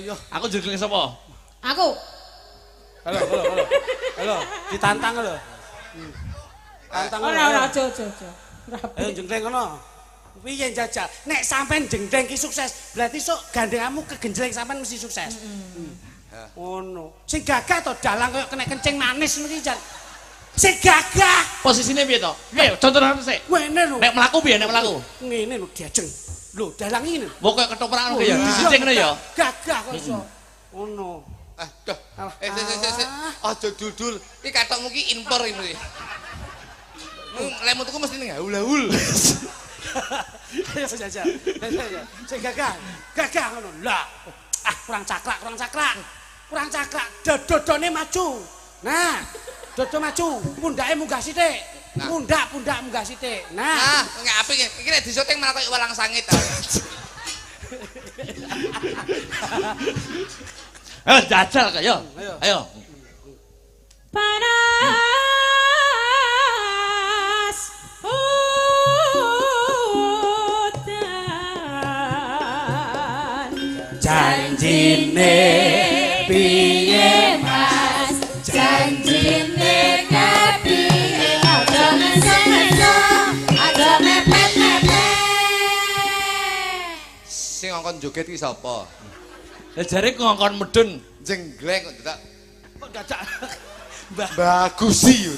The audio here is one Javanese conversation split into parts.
iya. Aku jengkling sapa? Aku. Halo, ditantang lho. Tantang. Ora aja. Ayo jengkleng kono. Piye jajal? Nek sampean jengkleng ki sukses, berarti sok gandenganmu kegenjleng sampean mesti sukses. Ngono. Sing gagah to dalang koyo kena kencing manis ngono ki jan. Sing gagah. Posisine piye to? Piye contohane sik? Ngene lho. Nek mlaku piye nek mlaku? Ngene lho diajeng. Lho dalang ngene. Wong koyo ketoprak ngono ya, disicing ngono ya. Gagah kok iso. Ngono. Aduh. Sik. Aja dudul. Iki katokmu ki impor iki. Lemutku mesti ning haul-haul. Ayo jajal. Sing gagah. Gagah ngono. Lah. Kurang cakrak. Dodone maju. Nah, dodo maju. Pundake munggah sithik. Pundak munggah sithik. Nah, Nggak apik iki nek disyuting malah koyo walang sangit. Ayo jajal kok yo. Ayo. Panas udan janjine piye Mas janjine kepiye aja meso-meso aja mepet-mepet Sing ngongkon joget ki sapa? Lah jare ngongkon medun. Jenggleng kok dadak. kok dadak. Bagusi yo.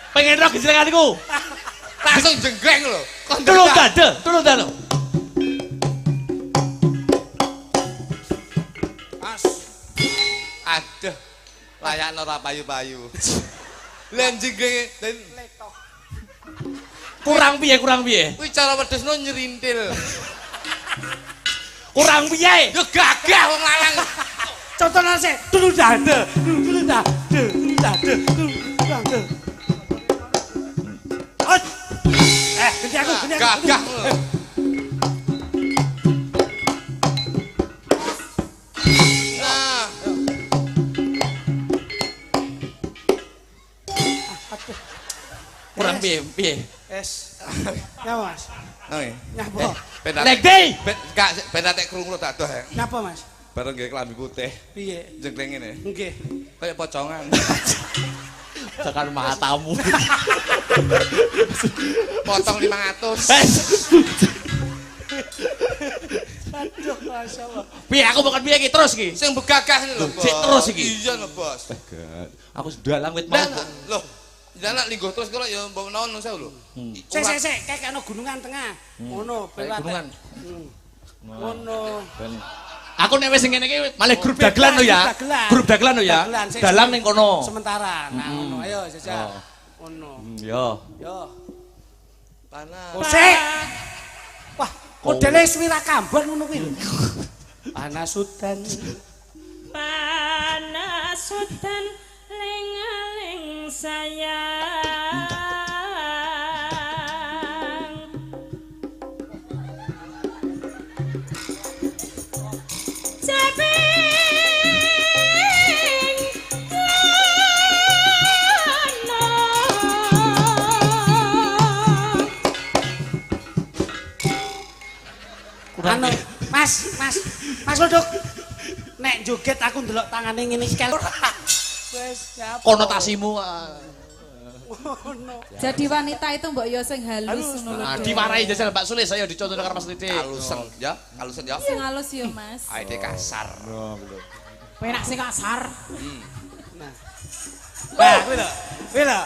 Pengen roh gejlenganku. Langsung jenggleng lho. Kon Tulung dada. Mas, Aduh. Layakno ora payu-payu. Lah jenggleng dan Kurang piye? kuwi cara wedhusno nyerintil. Kurang piye? Yo gagah wong lanang. contohnya sih, dulu dada. Ganti aku. Gagah. Nah, Kurang piye? Es. Ya Mas. oke. Nyapa? Nek di. Gak ben atek krungu tak doh. Nyapa Mas? Bareng nggih klambi putih. Piye? Jengkleng ngene. Nggih. Kayak pocongan. Tekan matamu. Potong 500. Aduh, masyaallah. Piye aku bukan piye iki terus iki. Sing begagah ini lho, Bos. Sik terus iki. Iya lho, Bos. Aku sedalang wit mau. Loh, jalan lingguh terus kok ya mbok naon saya lho. Sik, kayak ana gunungan tengah. Ngono, Kayak gunungan. Ngono. Aku nek wis ngene iki malah grup dagelan lho ya. Dagelan. Grup dagelan lho ya. Dagelan, sik. Dalang ning kono. Sementara. Nah, ngono. Ayo, jajal. Oh. Ngono. Yo. Yo. Panas. Oh, sik. Wah, modele swira kamban ngono kuwi lho. Panas udan. panas udan ling-ling sayang Anu, Mas Lodok. Nek joget aku ndelok tangane ngene iki kel. Wes, konotasimu ngono. jadi wanita itu mbok yo sing halus ngono lho. diwarai jajal Mbak Sulis ayo dicontoh karo Mas Titik. Kalusen ya, kalusen ya. Sing halus yo Mas. Aide kasar. Penak sing kasar. Nah, kuwi lho.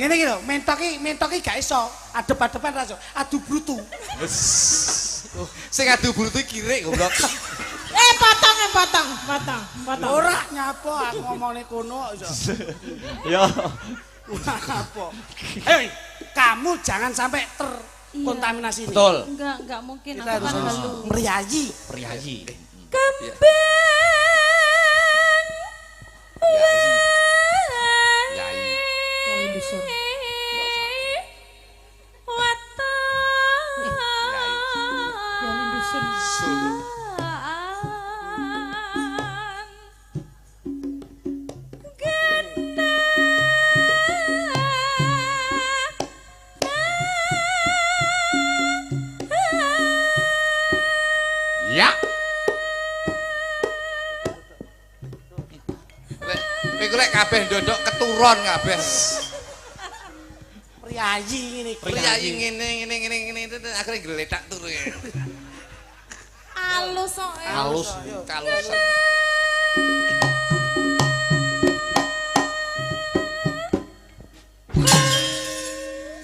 Ngene iki lho, mentoki gak iso adep-adepan ra iso. Adu brutu. Sing adu bulu kirik goblok. Potong. Ora nyapa aku ngomongne kono kok iso. Yo. Apa? Ayo, kamu jangan sampai terkontaminasi ini. Betul. Enggak mungkin Kita aku harus kan halu. meriayi. Priayi. Kembang Yai. Ya. golek kabeh ndodok keturon kabeh. Priayi ngene iki. Priyayi ngene akhire gletak turu. Halus kok. Halus. Kalusan.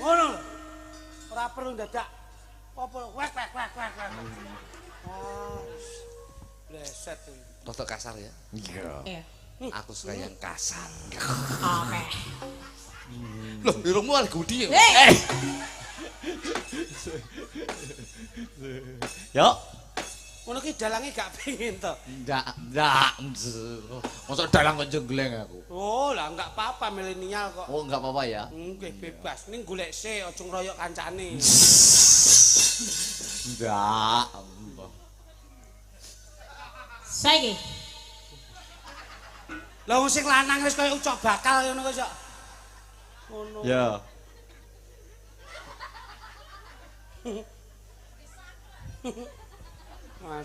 Ngono. Ora perlu dadak apa wek. Oh. Bleset iki. Rada kasar ya. Iya. Aku suka yang kasar. Oke. Loh, irungmu al gudi ya. Yo. Ngono ki dalange gak pengin to. Ndak. Mosok dalang kok jenggleng aku. Oh, lah enggak apa-apa milenial kok. Oh, enggak apa-apa ya. Nggih bebas. Ning golek se aja ngroyok kancane. Ndak. Saiki. Lah wong sing lanang wis kaya ucok bakal ngono kok. Ngono. Ya.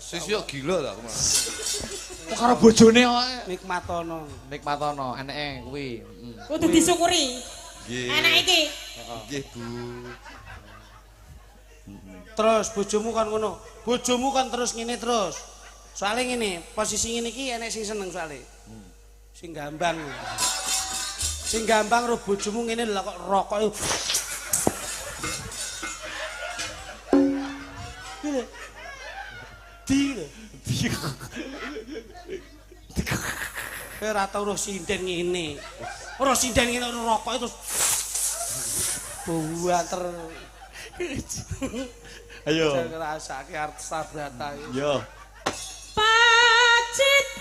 Sis yo gila ta aku malah. Kok karo bojone kok Nikmatono. nikmatono eneke kuwi. Kudu disyukuri. Nggih. Enak iki. Nggih, Bu. Terus bojomu kan ngono. Bojomu kan terus ngene terus. Soale ngene, posisi ngene iki enek sing seneng soale. Sing gambang. Sing gambang ro bojomu ngene lho kok rokoke. Di. Ora tau ro sinden ngene. Ora sinden ngene rokoke terus buater. Ayo. Saya ngrasake arep sabrata iki. Yo. Pacitan.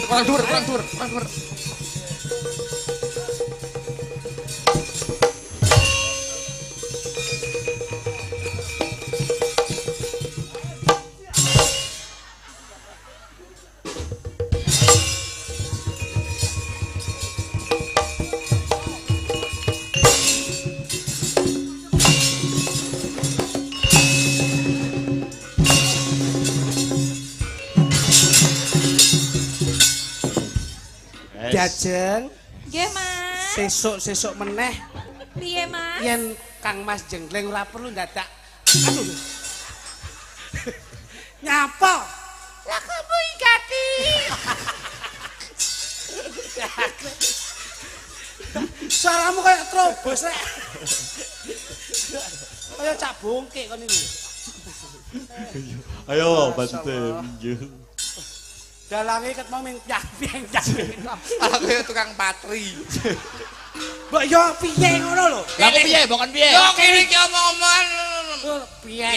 Kurang dhuwur. Kurang dhuwur. Jajeng Nggih, Mas. sesuk meneh Piye, Mas? yen Kang Mas Jenggleng ora perlu dadak. Aduh. Nyapa? Lah kamu igati. Suaramu kayak trobos rek. Kayak cak bongke kon iki. Ayo, Bantem. Dalange ket mau ming piang-piang. Aku tukang patri. Mbok yo piye ngono lho? Lah kok piye? Bukan piye? Yo kene iki omong-omongan. Piye?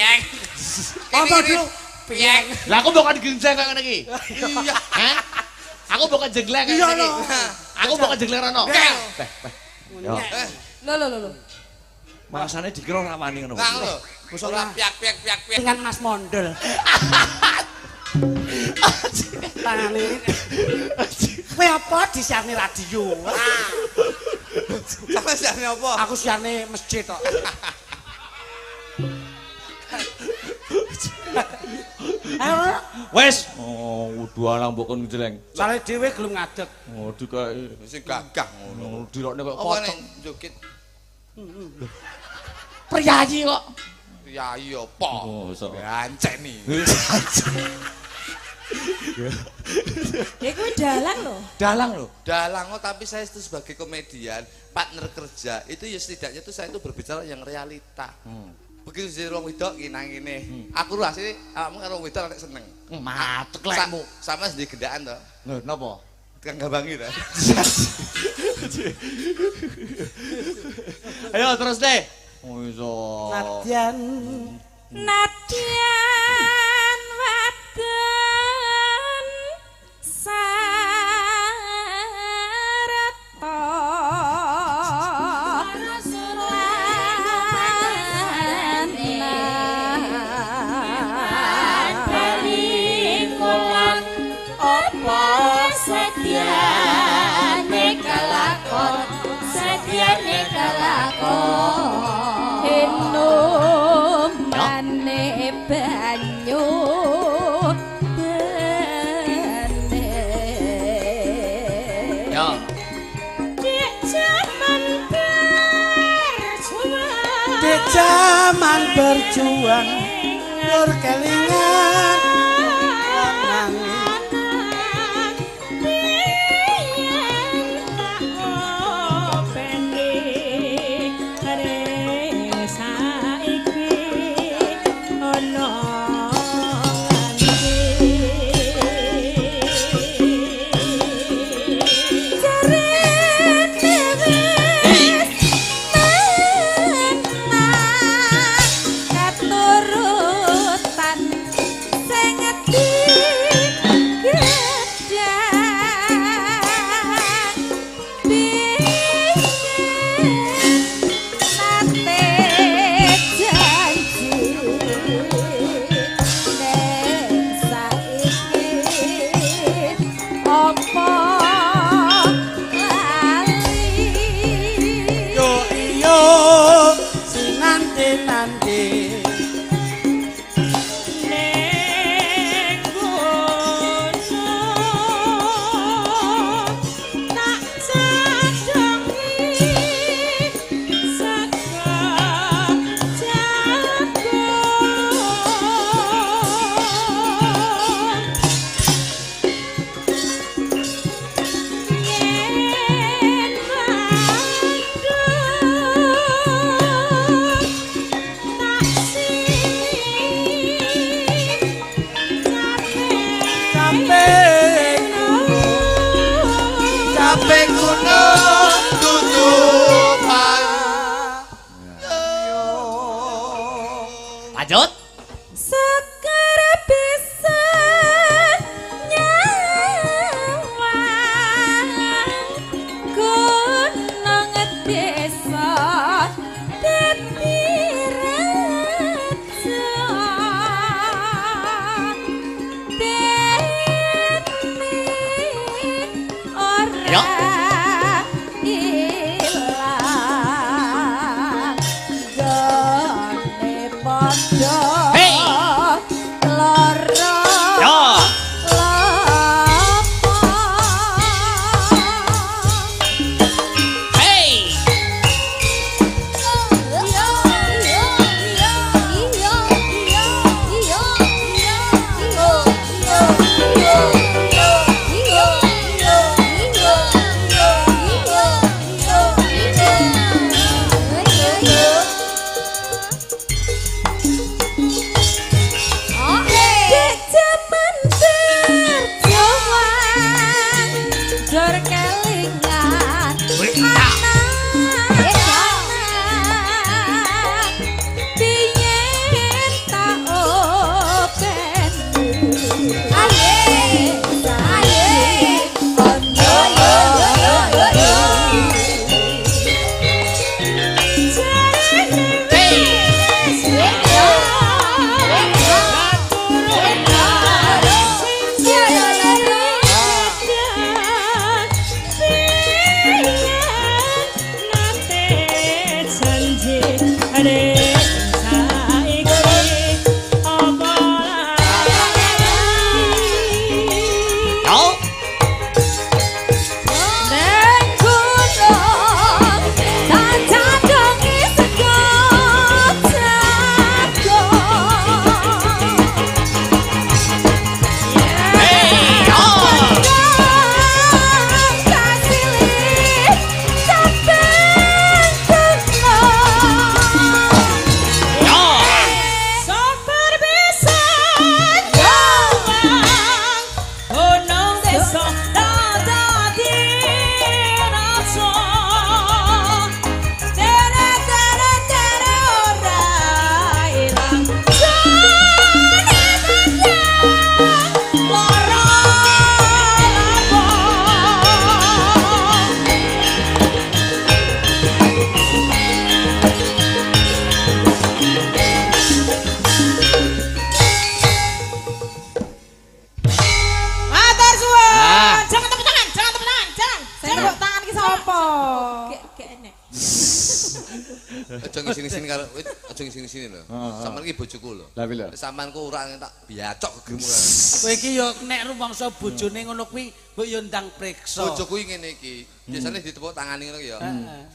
Apa dulu? Piye? Lah aku bukan genjeng kayak ngene iki. Iya. Hah? Aku bukan jengleng kayak Iya ngene lho. iki. Aku bukan jengleng rono. Yo. Lho. Masane dikira ora wani ngono. Nang lho. Ora Piak. dengan Mas Mondol. Tangane. Kowe apa disiarne radio? Sampe jane apa? Aku siarne masjid kok. Ayo, Wes. Oh, kudu alang mbok kon jengleng. soalnya dhewe gelem ngadeg. Oh, dikae Sing gagah ngono. dirokne kok Apa pocong. nek njukit Priyayi kok. priyayi apa? Oh, iso. Ganceni. Ya kuwi dalang lho. Dalang lho. Dalang tapi saya itu sebagai komedian, partner kerja, itu ya setidaknya itu saya itu berbicara yang realita. Begitu jadi wong wedok ki nang ngene. Aku lho asline awakmu karo wong wedok nek seneng. Matuk lekmu. Sama sendiri gendaan to. Lho, napa? Kang Gambangi ta. Ayo terus deh. Oh iso. Nadyan Nadyan wadon sarata Setiane kalakon enum mane banyu bene Yo. dek zaman berjuang berkelingan lanang Capek gunung tutupan. Lanjut. Sekar bisa nyawang gunung desa dadi raja dene ora Yo. ilang gone padha izin karo aja sini lho. Sampeyan iki bojoku lho. Lah piye lho? Sampeyan ku ora tak biacok gegemu. Kowe iki yo nek rumangsa bojone ngono kuwi mbok yo ndang priksa. Bojoku iki ngene iki. Biasane ditepuk tangane ngono ya.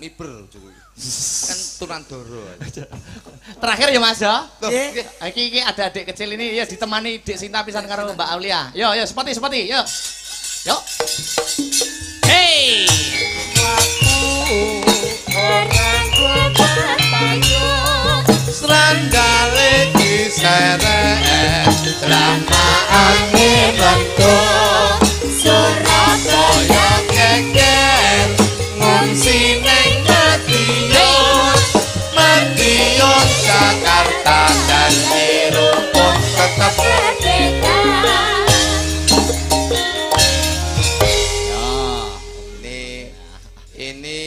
Miber bojoku iki. Kan tunan doro. Terakhir ya Mas ya. Nggih. Iki ada adik kecil ini ya ditemani Dik Sinta pisan karo Mbak Aulia. Yo sepati yo. Yo. Hey. Sranggale diserek lama angin lentur Surabaya geger ngungsi neng Madiun Jakarta dan dirupuk tetap ini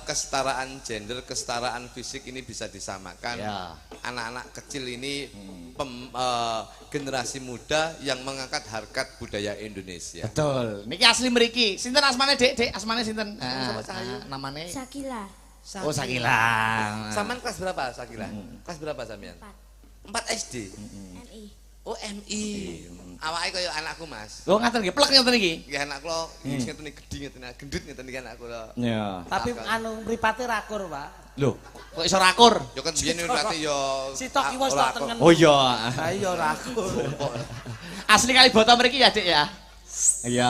kesetaraan gender, kesetaraan fisik ini bisa disamakan. Ya. Anak-anak kecil ini generasi muda yang mengangkat harkat budaya Indonesia. Betul. Niki asli mriki. Sinten asmane Dek? Asmane sinten? Namane Sakila. Oh Sakila. Saman kelas berapa Sakila? Kelas berapa sampean? 4 SD. MI. Oh MI. Awake kaya anakku Mas. Oh ngaten nggih, plek ngoten iki. Nggih anak kula ngeten iki gedhi ngeten gendut ngeten iki anak kula. Ya. Tapi anu mripate rakur, Pak. Lho, kok iso rakur? Ya kan biyen berarti ya Sitok kiwas tok tengen. Oh iya. Ha iya rakur. Asli kali boto mriki ya, Dik ya. Iya,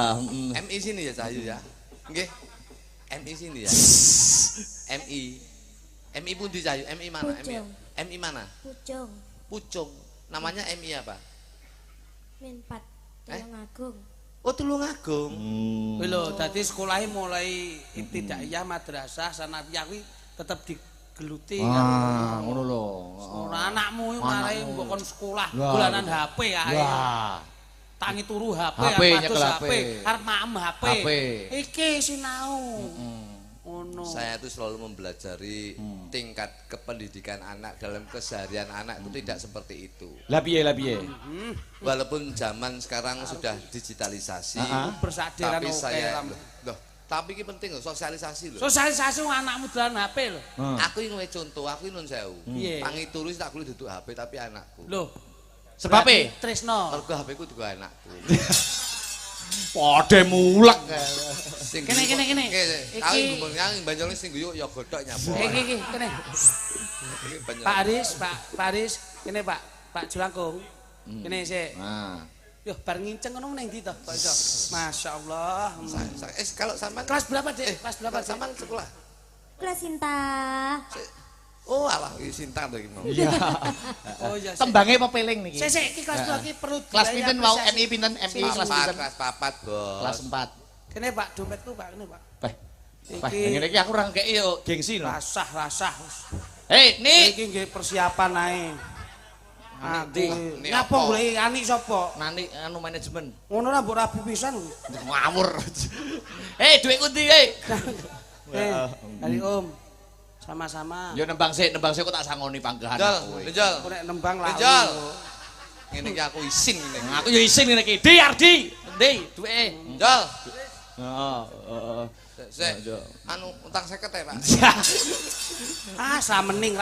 MI sini ya Cahyu ya. Nggih. MI sini ya. MI. MI pundi Cahyu? MI mana? Pucung. MI mana? Pucung. Pucung. Namanya MI apa? Min 4. Tulungagung. Oh Tulungagung. Kuwi lho, dadi sekolahe mulai ibtidaiyah, madrasah, sanawiyah kuwi tetep digeluti Ah, ngono lho. Ora anakmu iki marai mbok kon sekolah Wah, dolanan HP ae. Wah. Tangi turu HP, HP, arep nyekel adus HP. arep maem HP. HP. Iki sinau. Ngono. Saya itu selalu mempelajari tingkat kependidikan anak dalam keseharian anak itu tidak seperti itu. Lah piye? Walaupun zaman sekarang sudah digitalisasi, Bersaderan tapi oke saya ram. loh, tapi ini penting loh, sosialisasi loh. Sosialisasi wong anakmu dolan HP lho. Aku ini contoh, aku ini nun sewu. Piye? Tangi tulis tak kulit duduk HP tapi anakku. Lho. Sebab berarti Tresno. Mergo HP ku juga anakku. Pode mulek. Sing Kene. Iki Iki ngomong yang Banyuwangi sing guyu ya godhok nyapo. iki kene. Iki Banyuwangi. Pak Aris, kene Pak Julangkung. Kene sik. Nah. Yo bar nginceng ngono ning ndi to kok iso. Masyaallah. Kalau sampean Kelas berapa, Dek? Kelas berapa, Dek? sampean sekolah? Kelas Sinta. Oh alah iki Sinta to iki mau. Iya. Oh iya. Tembange pepeling niki. Sik iki kelas 2 iki perlu Kelas dibayar pinten wau apresiasi. MI pinten? MI kelas Papat, pinten? kelas papat, Bos. Kelas 4. Kene Pak dompetku Pak, kene Pak. Wah, Iki ngene iki aku ora kei yo gengsi lho. rasah. Hei, Nik. Iki nggih persiapan ae. Nanti. Ini Ngapa apa? golek anik sapa? Nanti anu manajemen. Ngono ra mbok rabi pisan. Ngawur. Hei, duitku ndi, hei? Dari Om. Sama-sama. Yo nembang sik kok tak sangoni panggahan aku. Njol. Aku nek nembang lah. Njol. Ngene iki aku isin ngene. Aku yo isin ngene iki. Di Ardi. Ndi duwike? Njol. Heeh. Sik. Anu utang 50 ya, Pak. Ah, ramening.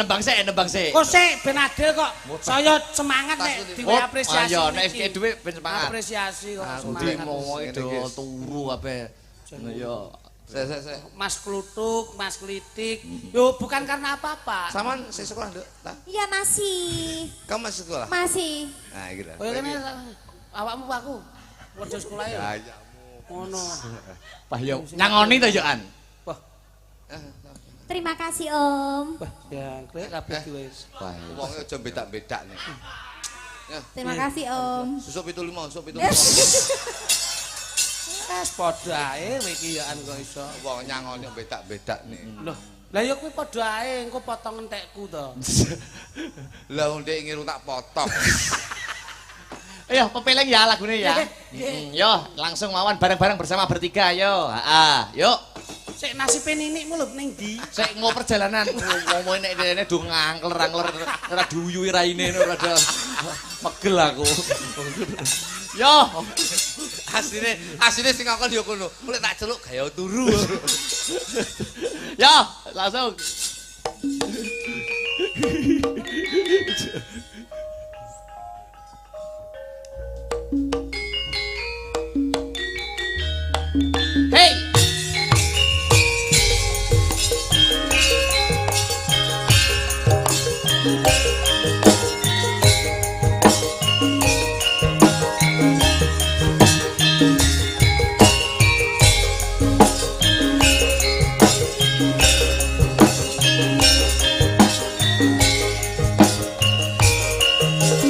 Nembang sik. Kok sik ben adil kok. Saya semangat nek diapresiasi. Ayo nek iki dhuwit ben semangat. Apresiasi kok Aku semangat. mau itu turu apa. Yo. Sik. Mas Klutuk, Mas Klitik. Yo bukan karena apa-apa. Saman sik sekolah, Nduk? Iya masih. Kamu masih sekolah? Masih. Nah, iki lho. Oh kene awakmu Pakku. Wedhus sekolah ya. Ayamu. Ngono. Pah yo nyangoni to yo an. Wah, Terima kasih Om. wah, ya klek kabeh wis. Wah. Wong aja bedak-bedak nih. Ya, Terima kasih Om. susuk 75, susuk 75. Wes padha ae kowe iki ya an kok iso. Wong nyangoni bedak-bedak nih. Loh, lah ya kuwi padha ae engko potong entekku to. Lah wong ndek ngiru tak potong. Ayo pepeleng ya lagune ya. Yo langsung mawon bareng-bareng bersama bertiga yo. Heeh, yuk. Sik nasibe ninikmu lho ning ndi? Sik ngo perjalanan ngomong nek dene do ngangler-angler ora diuyui raine ora ada pegel aku. Yo, Asline sing ngakon yo kono. Mulai tak celuk gaya turu. yo langsung. Hei.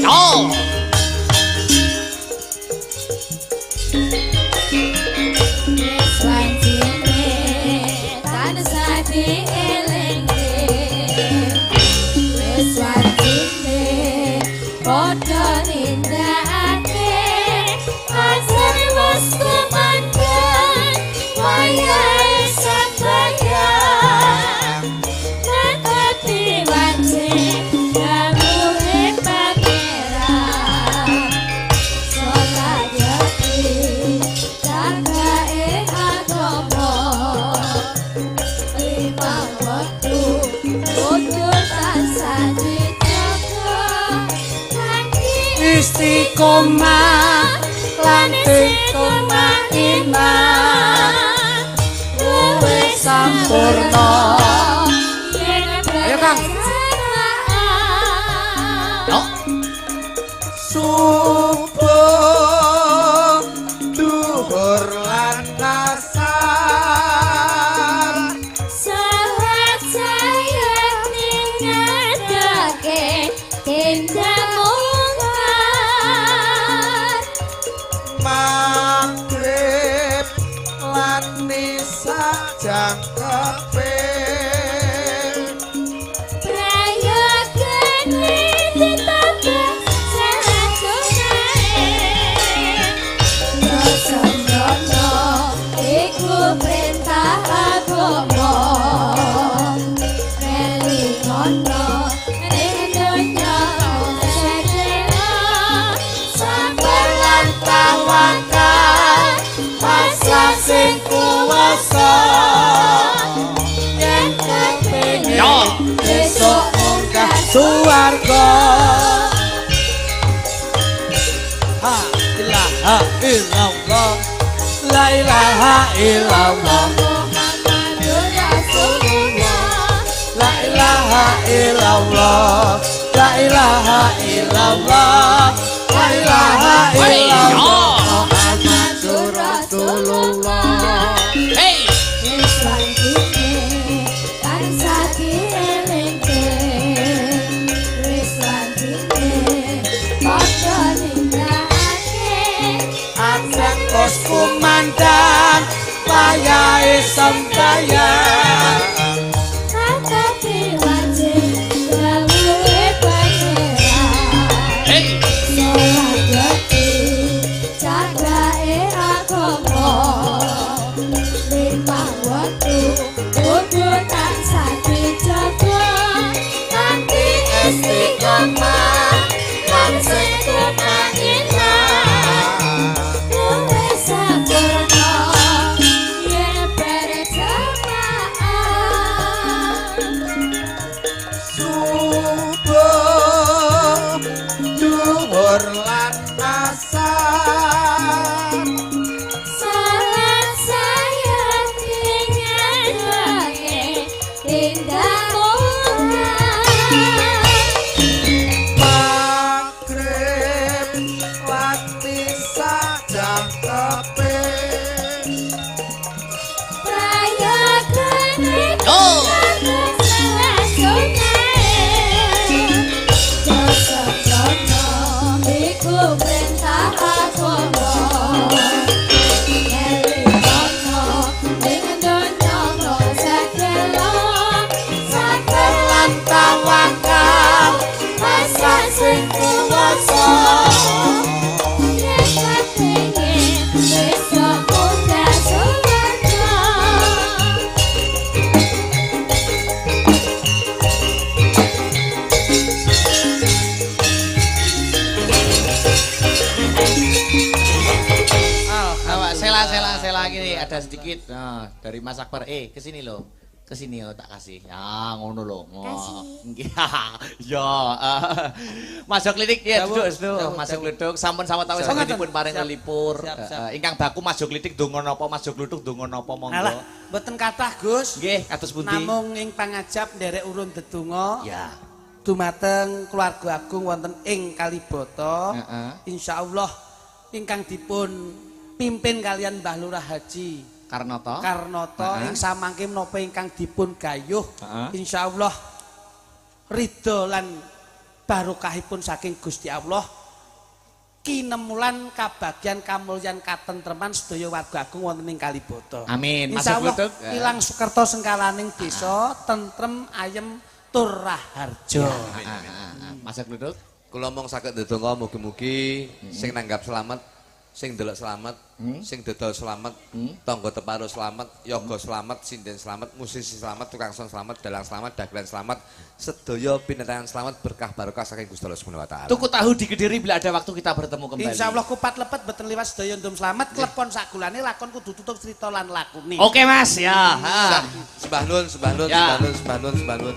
Oh. Istiqomah lan istiqomah iman luwih sampurna. Ayo Kang. Yo. Subuh duhur lan asar Sahat saya ningadake tenda maghrib lan nisa jangkepe prayogan ditambah sehat sunae dosa-dosa iku perintah agama elingono ning donya sedaya sabar lan tawakal pasrah sing kuwasa yen kepengin besok munggah suwarga. Ha ilaha illallah, la ilaha illallah, Muhammadur Rasulullah la ilaha illallah, la ilaha illallah, la ilaha illallah, Muhammadur Rasulullah. Hei. Islam dine tansah dielingke Islam dine padha nindakake Aksen pos kumandang wayahe sembayang kata diwajib gawuhe pangeran Hei. sholat gati cagake agama lima waktu kudu tansah dijaga kanthi istiqomah lan istiqomah luwih sampurna yen berjamaah subuh duhur lan asar salat saya dingadake tindak maghrib lan nisa jangkepe prayogan Oh. iku perintah agama elingono ning donya sedaya sabar lan tawakal pasrah sing kuwasa yen kepengin besok munggah suwarga. Awak sela gini ada sedikit. Nah, dari Mas Akbar. Kesini loh. Kesini yo tak kasih. Ya ngono lho. Kasih. Nggih. Ya. Masuk klinik ya duduk. Masuk klinik sampun sawetawis sampun paring lelipur. Ingkang baku masuk klinik donga napa masuk kluthuk donga napa monggo. Alah, mboten kathah Gus. Nggih, kados pundi? Namung ing pangajap nderek urun dedonga. Ya. Dumateng keluarga agung wonten ing Kalibata. Insyaallah ingkang dipun pimpin kalian Mbah Lurah Haji Karnoto ing samangke menapa ingkang dipun gayuh insyaallah ridho lan barokahipun saking Gusti Allah kinemulan kabagyan kamulyan katentreman sedaya warga agung wonten ing Kalibata. Amin. Insyaallah ilang sukerta sengkalaning desa tentrem ayem tur raharja. Masuk kluthuk. Kula mong saged ndedonga mugi-mugi sing nanggap selamat, sing ndelok selamat, sing dodol selamat, tangga teparo selamat, yoga selamat, sinden selamat, musisi selamat, tukang son selamat, dalang selamat, dagelan selamat, sedaya pinentangan selamat, berkah barokah saking Gusti Allah Subhanahu wa taala. Tuku tahu di Kediri bila ada waktu kita bertemu kembali. Insyaallah kupat lepet boten liwat sedaya ndum selamat, klepon sakulane lakon kudu tutup cerita lan lakune. Oke Mas ya. Sembah nun, sembah nun, Ya. sembah nun, sembah nun.